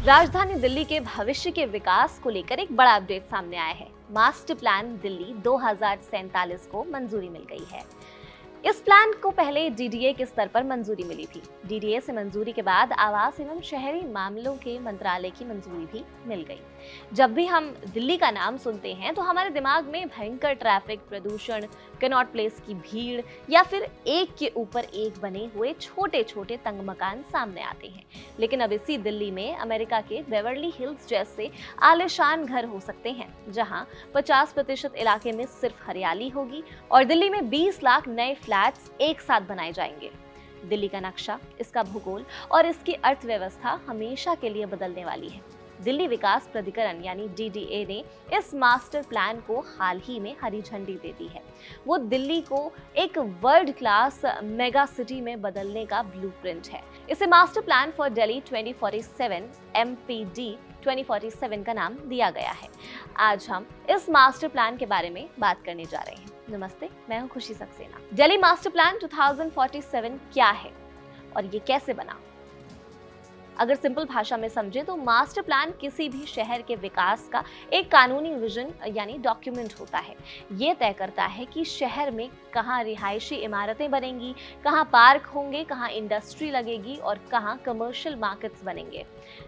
राजधानी दिल्ली के भविष्य के विकास को लेकर एक बड़ा अपडेट सामने आया है। मास्टर प्लान दिल्ली 2047 को मंजूरी मिल गई है। इस प्लान को पहले डीडीए के स्तर पर मंजूरी मिली थी। डीडीए से मंजूरी के बाद आवास एवं शहरी मामलों के मंत्रालय की मंजूरी भी मिल गई। जब भी हम दिल्ली का नाम सुनते हैं तो हमारे दिमाग में भयंकर ट्रैफिक, प्रदूषण, कनॉट प्लेस की भीड़ या फिर एक के ऊपर एक बने हुए छोटे छोटे तंग मकान सामने आते हैं। लेकिन अब इसी दिल्ली में अमेरिका के बेवर्ली हिल्स जैसे आलीशान घर हो सकते हैं, जहां 50% इलाके में सिर्फ हरियाली होगी और दिल्ली में 20 लाख नए फ्लैट्स एक साथ बनाए जाएंगे। दिल्ली का नक्शा, इसका भूगोल और इसकी अर्थव्यवस्था हमेशा के लिए बदलने वाली है। दिल्ली विकास प्राधिकरण यानी डीडीए ने इस मास्टर प्लान को हाल ही में हरी झंडी दे दी है। वो दिल्ली को एक वर्ल्ड क्लास मेगा सिटी में बदलने का ब्लूप्रिंट है। इसे master plan for Delhi 2047 MPD 2047 का नाम दिया गया है। आज हम इस मास्टर प्लान के बारे में बात करने जा रहे हैं। नमस्ते, मैं हूं खुशी सक्सेना। दिल्ली मास्टर प्लान 2047 क्या है और ये कैसे बना? अगर सिंपल भाषा में समझे तो मास्टर प्लान किसी भी शहर के विकास का एक कानूनी विजन यानी डॉक्यूमेंट होता है। ये तय करता है कि शहर में कहाँ रिहायशी इमारतें बनेंगी, कहाँ पार्क होंगे, कहाँ इंडस्ट्री लगेगी और कहाँ कमर्शियल मार्केट्स बनेंगे।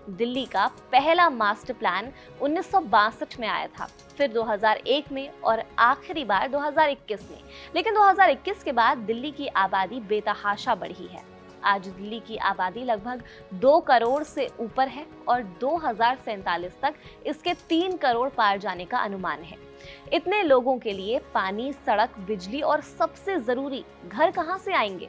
दिल्ली का पहला मास्टर प्लान 1962 में आया था, फिर 2001 में और आखिरी बार 2021 में। लेकिन 2021 के बाद दिल्ली की आबादी बेतहाशा बढ़ी है। आज दिल्ली की आबादी लगभग 2 करोड़ से ऊपर है और 2047 तक इसके 3 करोड़ पार जाने का अनुमान है। इतने लोगों के लिए पानी, सड़क, बिजली और सबसे जरूरी घर कहां से आएंगे?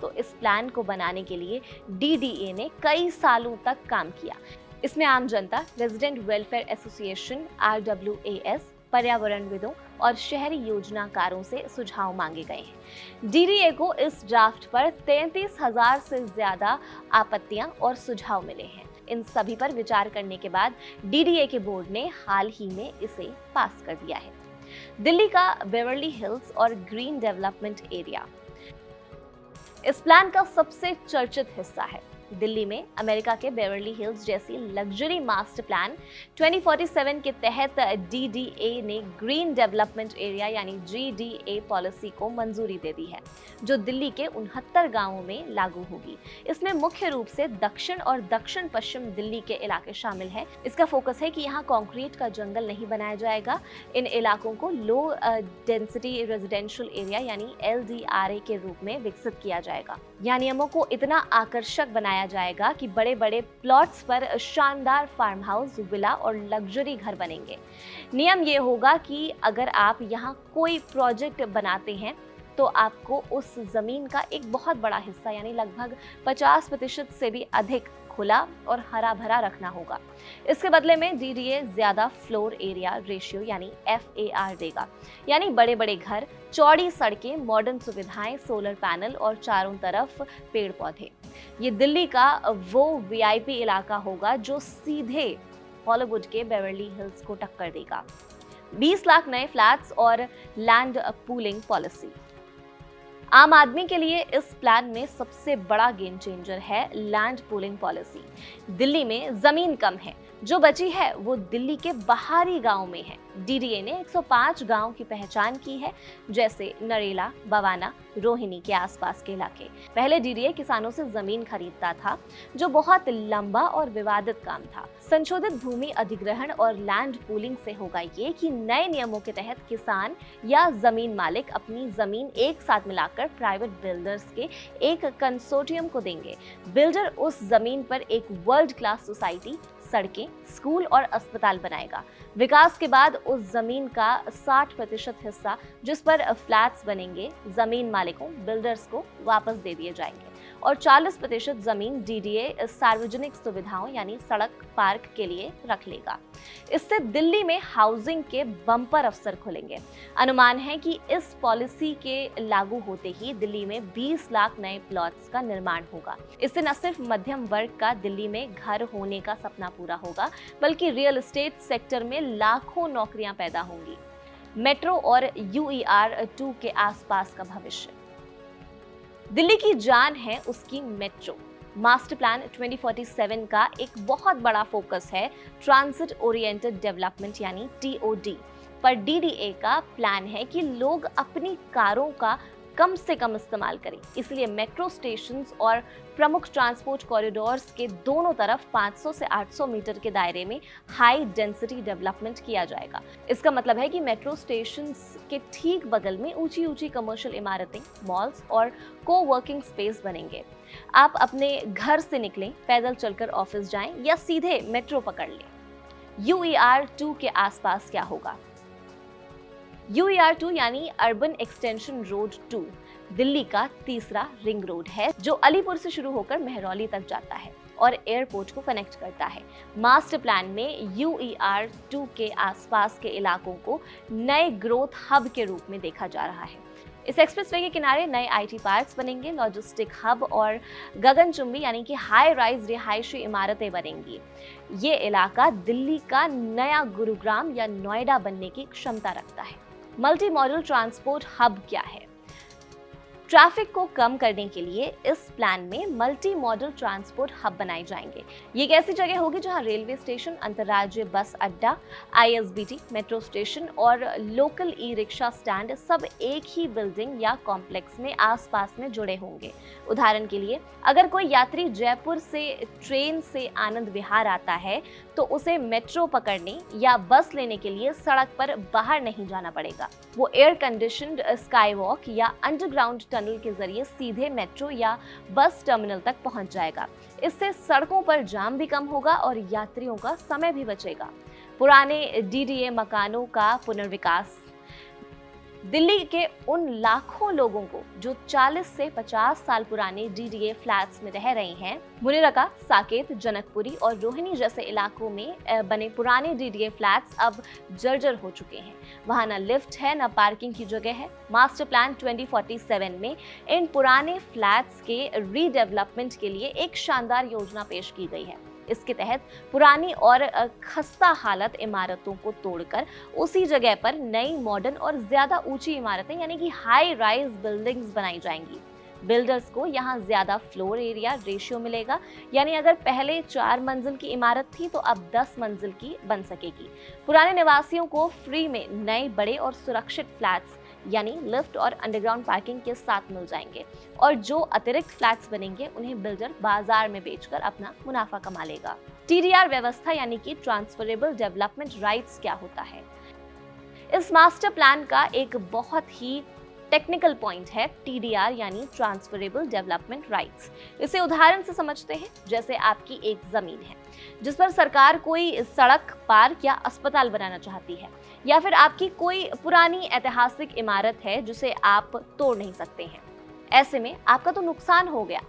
तो इस प्लान को बनाने के लिए डीडीए ने कई सालों तक काम किया। इसमें आम जनता, रेजिडेंट वेलफेयर एसोसिएशन RWAS, पर्यावरणविदों और शहरी योजनाकारों से सुझाव मांगे गए हैं। डीडीए को इस ड्राफ्ट पर 33,000 से ज्यादा आपत्तियां और सुझाव मिले हैं। इन सभी पर विचार करने के बाद डीडीए के बोर्ड ने हाल ही में इसे पास कर दिया है। दिल्ली का बेवर्ली हिल्स और ग्रीन डेवलपमेंट एरिया इस प्लान का सबसे चर्चित हिस्सा है। दिल्ली में अमेरिका के बेवर्ली हिल्स जैसी लग्जरी मास्टर प्लान 2047 के तहत डीडीए ने ग्रीन डेवलपमेंट एरिया यानी GDA पॉलिसी को मंजूरी दे दी है, जो दिल्ली के 69 गांवों में लागू होगी। इसमें मुख्य रूप से दक्षिण और दक्षिण पश्चिम दिल्ली के इलाके शामिल हैं। इसका फोकस है कि यहाँ कंक्रीट का जंगल नहीं बनाया जाएगा। इन इलाकों को लो डेंसिटी रेजिडेंशियल एरिया यानी LDRA के रूप में विकसित किया जाएगा। यहाँ नियमों को इतना आकर्षक बनाया जाएगा कि बड़े बड़े प्लॉट्स पर शानदार फार्म हाउस, विला और लग्जरी घर बनेंगे। नियम ये होगा कि अगर आप यहाँ कोई प्रोजेक्ट बनाते हैं तो आपको उस जमीन का एक बहुत बड़ा हिस्सा यानी लगभग 50% से भी अधिक खुला और हरा भरा रखना होगा। इसके बदले में डीडीए ज्यादा फ्लोर एरिया रेशियो यानी FAR देगा, यानी बड़े बड़े घर, चौड़ी सड़कें, मॉडर्न सुविधाएं, सोलर पैनल और चारों तरफ पेड़ पौधे। ये दिल्ली का वो VIP इलाका होगा जो सीधे हॉलीवुड के बेवर्ली हिल्स को टक्कर देगा। 20 लाख नए फ्लैट्स और लैंड पूलिंग पॉलिसी। आम आदमी के लिए इस प्लान में सबसे बड़ा गेम चेंजर है लैंड पूलिंग पॉलिसी। दिल्ली में जमीन कम है, जो बची है वो दिल्ली के बाहरी गांव में है। डीडीए ने 105 गांव की पहचान की है, जैसे नरेला, बवाना, रोहिणी के आसपास के इलाके। पहले डीडीए किसानों से जमीन खरीदता था, जो बहुत लंबा और विवादित काम था। संशोधित भूमि अधिग्रहण और लैंड पूलिंग से होगा ये कि नए नियमों के तहत किसान या जमीन मालिक अपनी जमीन एक साथ मिलाकर प्राइवेट बिल्डर्स के एक कंसोर्टियम को देंगे। बिल्डर उस जमीन पर एक वर्ल्ड क्लास सोसाइटी, सड़कें, स्कूल और अस्पताल बनाएगा। विकास के बाद उस जमीन का 60% हिस्सा जिस पर फ्लैट्स बनेंगे, जमीन मालिकों, बिल्डर्स को वापस दे दिए जाएंगे और 40% जमीन डीडीए सार्वजनिक सुविधाओं यानी सड़क, पार्क के लिए रख लेगा। इससे दिल्ली में हाउसिंग के बम्पर अवसर खुलेंगे। अनुमान है कि इस पॉलिसी के लागू होते ही दिल्ली में 20 लाख नए प्लॉट्स का निर्माण होगा। इससे न सिर्फ मध्यम वर्ग का दिल्ली में घर होने का सपना पूरा होगा, बल्कि रियल एस्टेट सेक्टर में लाखों नौकरियां पैदा होंगी। मेट्रो और UER2 के आसपास का भविष्य। दिल्ली की जान है उसकी मेट्रो। मास्टर प्लान 2047 का एक बहुत बड़ा फोकस है ट्रांजिट ओरिएंटेड डेवलपमेंट यानी TOD पर। DDA का प्लान है कि लोग अपनी कारों का कम से कम इस्तेमाल करें, इसलिए मेट्रो स्टेशंस और प्रमुख ट्रांसपोर्ट कॉरिडोर्स के दोनों तरफ 500 से 800 मीटर के दायरे में हाई डेंसिटी डेवलपमेंट किया जाएगा। इसका मतलब है कि मेट्रो स्टेशंस के ठीक बगल में ऊंची ऊंची कमर्शियल इमारतें, मॉल्स और को-वर्किंग स्पेस बनेंगे। आप अपने घर से निकलें, पैदल चलकर ऑफिस जाएं या सीधे मेट्रो पकड़ लें। UER-2 के आसपास क्या होगा? UER-2 यानी अर्बन एक्सटेंशन रोड 2 दिल्ली का तीसरा रिंग रोड है, जो अलीपुर से शुरू होकर मेहरौली तक जाता है और एयरपोर्ट को कनेक्ट करता है। मास्टर प्लान में UER-2 के आसपास के इलाकों को नए ग्रोथ हब के रूप में देखा जा रहा है। इस एक्सप्रेसवे के किनारे नए IT पार्क्स बनेंगे, लॉजिस्टिक हब और गगनचुंबी यानी कि हाई राइज रिहायशी इमारतें बनेंगी। ये इलाका दिल्ली का नया गुरुग्राम या नोएडा बनने की क्षमता रखता है। मल्टी मॉडल ट्रांसपोर्ट हब क्या है? ट्रैफिक को कम करने के लिए इस प्लान में मल्टी मॉडल ट्रांसपोर्ट हब बनाए जाएंगे। ये एक ऐसी जगह होगी जहां रेलवे स्टेशन, अंतर्राज्यीय बस अड्डा, ISBT, मेट्रो स्टेशन और लोकल ई-रिक्शा स्टैंड सब एक ही बिल्डिंग या कॉम्प्लेक्स में आसपास में जुड़े होंगे। उदाहरण के लिए, अगर कोई यात्री जयपुर से ट्रेन से आनंद विहार आता है तो उसे मेट्रो पकड़ने या बस लेने के लिए सड़क पर बाहर नहीं जाना पड़ेगा। वो एयर कंडीशनड स्काई वॉक या अंडरग्राउंड टनल के जरिए सीधे मेट्रो या बस टर्मिनल तक पहुंच जाएगा। इससे सड़कों पर जाम भी कम होगा और यात्रियों का समय भी बचेगा। पुराने DDA मकानों का पुनर्विकास। दिल्ली के उन लाखों लोगों को जो 40 से 50 साल पुराने DDA फ्लैट्स में रह रहे हैं, मुनिरका, साकेत, जनकपुरी और रोहिणी जैसे इलाकों में बने पुराने DDA फ्लैट्स अब जर्जर हो चुके हैं। वहां न लिफ्ट है, न पार्किंग की जगह है। मास्टर प्लान 2047 में इन पुराने फ्लैट्स के रीडेवलपमेंट के लिए एक शानदार योजना पेश की गई है। इसके तहत पुरानी और खस्ता हालत इमारतों को तोड़कर उसी जगह पर नई मॉडर्न और ज्यादा ऊंची इमारतें यानी कि हाई राइज बिल्डिंग्स बनाई जाएंगी। बिल्डर्स को यहाँ ज्यादा फ्लोर एरिया रेशियो मिलेगा, यानी अगर पहले 4 मंजिल की इमारत थी तो अब 10 मंजिल की बन सकेगी। पुराने निवासियों को फ्री में नए बड़े और सुरक्षित फ्लैट्स यानी लिफ्ट और अंडरग्राउंड पार्किंग के साथ मिल जाएंगे और जो अतिरिक्त फ्लैट्स बनेंगे उन्हें बिल्डर बाजार में बेचकर अपना मुनाफा कमा लेगा। TDR व्यवस्था यानी कि ट्रांसफरेबल डेवलपमेंट राइट्स क्या होता है? इस मास्टर प्लान का एक बहुत ही टेक्निकल पॉइंट है TDR यानी ट्रांसफरेबल डेवलपमेंट राइट्स। इसे उदाहरण से समझते हैं, जैसे आपकी एक जमीन है जिस पर सरकार कोई सड़क, पार्क या अस्पताल बनाना चाहती है, या फिर आपकी कोई पुरानी ऐतिहासिक इमारत है जिसे आप तोड़ नहीं सकते हैं। ऐसे में आपका तो नुकसान हो गया।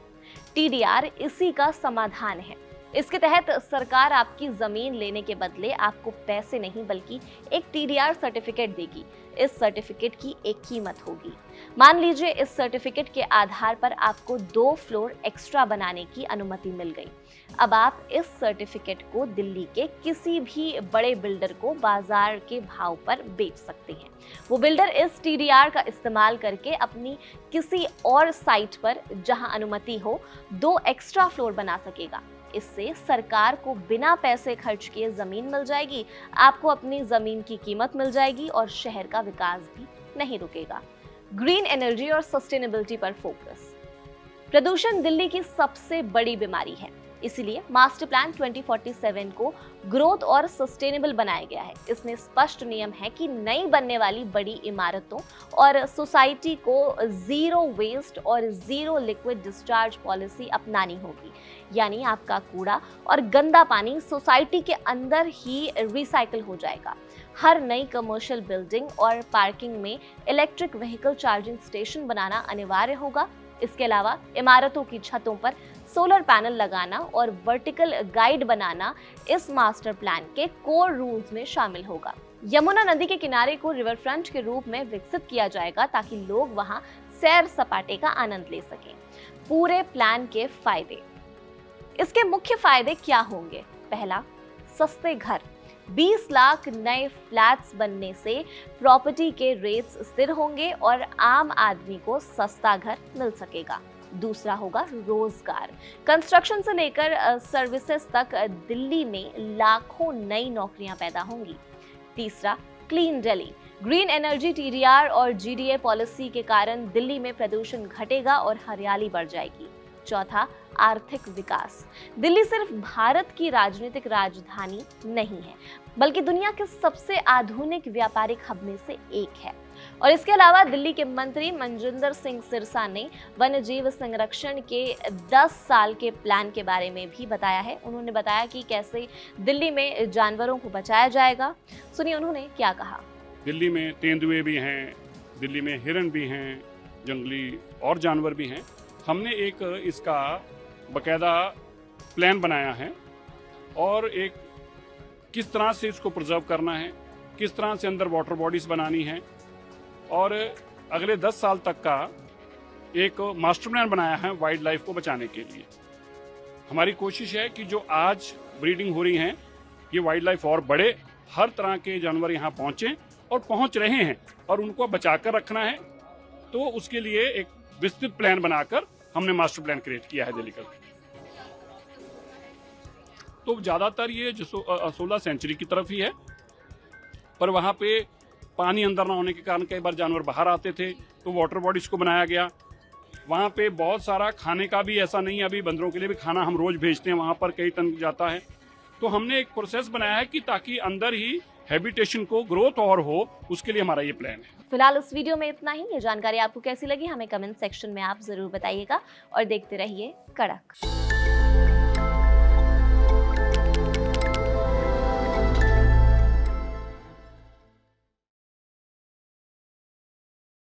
TDR इसी का समाधान है। इसके तहत सरकार आपकी जमीन लेने के बदले आपको पैसे नहीं बल्कि एक TDR सर्टिफिकेट देगी। इस सर्टिफिकेट की एक कीमत होगी। मान लीजिए इस सर्टिफिकेट के आधार पर आपको 2 फ्लोर एक्स्ट्रा बनाने की अनुमति मिल गई। अब आप इस सर्टिफिकेट को दिल्ली के किसी भी बड़े बिल्डर को बाजार के भाव पर बेच सकते हैं। वो बिल्डर इस TDR का इस्तेमाल करके अपनी किसी और साइट पर जहां अनुमति हो 2 एक्स्ट्रा फ्लोर बना सकेगा। इससे सरकार को बिना पैसे खर्च किए जमीन मिल जाएगी, आपको अपनी जमीन की कीमत मिल जाएगी और शहर का विकास भी नहीं रुकेगा। ग्रीन एनर्जी और सस्टेनेबिलिटी पर फोकस। प्रदूषण दिल्ली की सबसे बड़ी बीमारी है, इसीलिए मास्टर प्लान 2047 को ग्रोथ और सस्टेनेबल बनाया गया है। इसमें स्पष्ट नियम है कि नई बनने वाली बड़ी इमारतों और सोसाइटी को जीरो वेस्ट और जीरो लिक्विड डिस्चार्ज पॉलिसी अपनानी होगी, यानी आपका कूड़ा और गंदा पानी सोसाइटी के अंदर ही रिसाइकल हो जाएगा। हर नई कमर्शियल बिल्डिंग और पार्किंग में इलेक्ट्रिक व्हीकल चार्जिंग स्टेशन बनाना अनिवार्य होगा। इसके अलावा इमारतों की छतों पर सोलर पैनल लगाना और वर्टिकल गाइड बनाना इस मास्टर प्लान के कोर रूल्स में शामिल होगा। यमुना नदी के किनारे को रिवर फ्रंट के रूप में विकसित किया जाएगा ताकि लोग वहां सैर सपाटे का आनंद ले सकें। पूरे प्लान के फायदे। इसके मुख्य फायदे क्या होंगे? पहला, सस्ते घर। 20 लाख नए फ्लैट्स बनने से प्रॉपर्टी के रेट्स स्थिर होंगे और आम आदमी को सस्ता घर मिल सकेगा। दूसरा होगा रोजगार। कंस्ट्रक्शन से लेकर सर्विसेज तक दिल्ली में लाखों नई नौकरियां पैदा होंगी। तीसरा, clean Delhi. Green energy, TDR और जीडीए पॉलिसी के कारण दिल्ली में प्रदूषण घटेगा और हरियाली बढ़ जाएगी। चौथा, आर्थिक विकास। दिल्ली सिर्फ भारत की राजनीतिक राजधानी नहीं है, बल्कि दुनिया के सबसे आधुनिक व्यापारिक हब में से एक है। और इसके अलावा दिल्ली के मंत्री मनजिंदर सिंह सिरसा ने वन्यजीव संरक्षण के 10 साल के प्लान के बारे में भी बताया है। उन्होंने बताया कि कैसे दिल्ली में जानवरों को बचाया जाएगा। सुनिए उन्होंने क्या कहा। दिल्ली में तेंदुए भी हैं, दिल्ली में हिरन भी हैं, जंगली और जानवर भी हैं। हमने एक इसका बकायदा प्लान बनाया है और एक किस तरह से इसको प्रिजर्व करना है, किस तरह से अंदर वाटर बॉडीज बनानी है और अगले 10 साल तक का एक मास्टर प्लान बनाया है वाइल्ड लाइफ को बचाने के लिए। हमारी कोशिश है कि जो आज ब्रीडिंग हो रही हैं ये वाइल्ड लाइफ और बढ़े, हर तरह के जानवर यहाँ पहुँचें और पहुँच रहे हैं और उनको बचाकर रखना है। तो उसके लिए एक विस्तृत प्लान बनाकर हमने मास्टर प्लान क्रिएट किया है दिल्ली का। तो ज्यादातर ये 16 सेंचुरी की तरफ ही है, पर वहाँ पे पानी अंदर ना होने के कारण कई बार जानवर बाहर आते थे, तो वाटर बॉडीज को बनाया गया। वहाँ पे बहुत सारा खाने का भी ऐसा नहीं है, अभी बंदरों के लिए भी खाना हम रोज भेजते हैं, वहाँ पर कई टन जाता है। तो हमने एक प्रोसेस बनाया है कि ताकि अंदर ही हैबिटेशन को ग्रोथ और हो, उसके लिए हमारा ये प्लान है। फिलहाल इस वीडियो में इतना ही। ये जानकारी आपको कैसी लगी हमें कमेंट सेक्शन में आप जरूर बताइएगा और देखते रहिए कड़क।